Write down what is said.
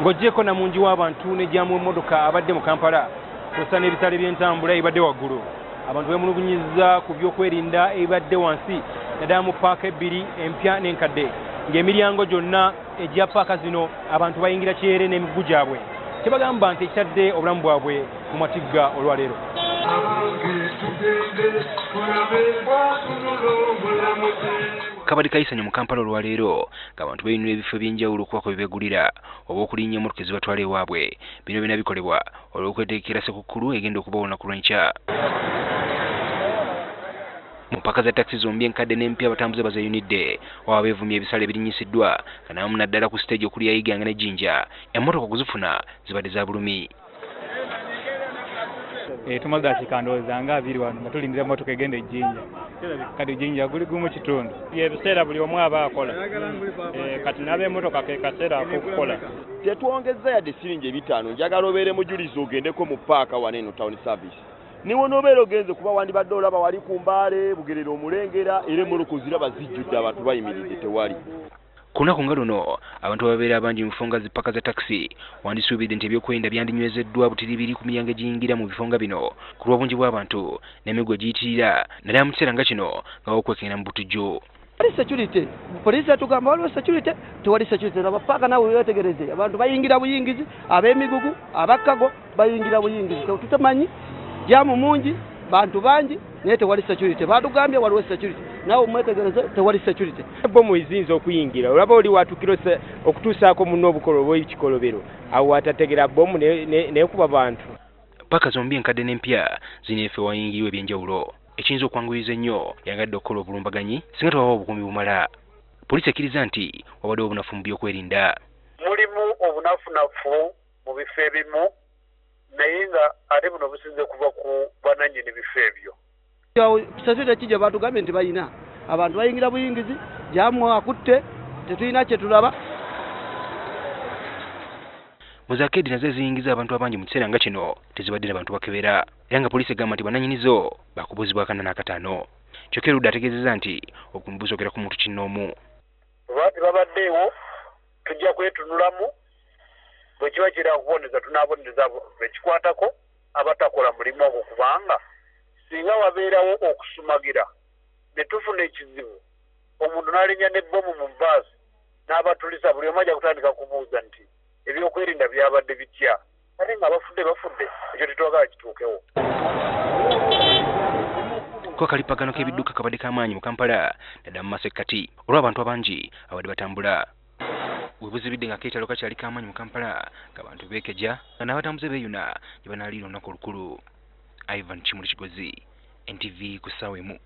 ng'oggyeko na mungi w'abantu n'ejjamu emmotoka abadde mu Kampala kw'ossa n'ebisale by'entambula ebadde waggulu. Abantu beemulugunyizza ku byokwerinda ebadde wansi naddala mu paaka ebbiri empya n'enkadde ng'emiryango gyonna egya paaka zino abantu bayingira kyere n'emigugu gyabwe. Kyebagamba nti ekitadde obulamu bwabwe mu matigga olwaleero. Kabadde kayisanya mu Kampala olwaleero ng'abantu bayinira ebifo by'enjawulo okubaako bye beegulira oba okulinnya emmotoka ezibatwala ewaabwe. Bino byonna bikolebwa olw'okweteekera Ssekukkulu egenda okuba olunaku lw'enkya. Mu mpaka za takisi zombi enkadde n'empya abatambuze bazeeyunidde waba beevumye ebisale ebirinyisiddwa kanamu naddala ku siteegi okuli Yayiganga ne Jinja emmotoka okuzifuna zibadde za bulumi. Tumaze dakiika ndowooza nga 2 wano nga tulindira emmotoka egenda e Jinja. Kati Jinja guli gumu kitundu. Ebiseera buli omu aba akola. Kati n'ab'emmotoka ke kaseera ak'okukola. Tetwongezza yadde siringi 5 njagala obeere mujulizi ogendeko mu paaka wano eno town service. Niwo n'obeera ogenze kuba wandibadde olaba wali ku Mbaale Bugerero Omulengera era emmoloka oziraba zijjudde abantu bayimiridde tewali. Ku lunaku nga luno abantu ababeera abangi mu bifo nga zipaka za takisi wandisuubidde nti ebyokwerinda byandinywezzeddwa butiribiri ku miryango egiyingira mu bifo nga bino ku lw'obungi bw'abantu n'emiggo egiyitirira naddala mu kiseera nga kino nga w'okwekengera mu butujju. Wali security. Poliisi atugamba waliwo security, tewali security. Abapaaka nawe weetegereze abantu bayingira buyingizi, ab'emigugu, abakkago bayingira buyingizi. Tutamanyi jamu mungi, bantu bangi, naye tewali security. Batugambye waliwo security. Nawe mwetegereze tewali security. Bomu izinza okuyingira. Olaba oli watukirose okutuusaako muno obukolo bw'ekikolobero. Awo atategera bomu n'ekuba bantu. Paaka zombi enkadde n'empya zineefe wayingiriwe ebyenjawulo. Ekiyinza okwanguyiriza ennyo yangadde okukola obulumbaganyi singa tewaba obukuumi bumala. Poliisi ekkiriza nti wabadde obunafu mu byokwerinda. Mulimu obunafunafu mu bifo ebimu naye nga ate buno businze kuva ku banannyini bifo ebyo. Security kijja batugambye nti bayina abantu bayingira buyingizi jamu akutte tetulina kye tulaba. Muzaakedi nazo eziyingiza abantu abangi mu kiseera nga kino tezibadde n'abantu bakebera era nga poliisi egamba nti bannannyinizo bakubuuzibwa 45. Kyokka Erudda ategeezezza nti obukuumi busookera ku muntu kinnoomu. Lwaki babaddeewo tujja kwetunulamu bwe kiba kiraba kuboneza tunaabonereza bekikwatako abatakola mulimu ogwo kubanga singa wabeerawo okusumagira ne tufuna ekizibu omuntu n'alinnya n'ebbomu mu bbaasi n'abatulisa buli omu ajja kutandika kubuuza nti ebyokwerinda byabadde bitya ate nga bafudde ekyo tetwagala kituukewo. Ko kalipagano k'ebidduka kabadde k'amaanyi mu Kampala naddala mu masekkati olw'abantu abangi abadde batambula. Webuzibidde nga keetalo kakyali k'amaanyi mu Kampala ng'abantu beekeja nga n'abatambuze beeyuna gye banaaliira olunaku olukulu. Ivan Kimuli Kigozi, NTV ku ssaawa emu.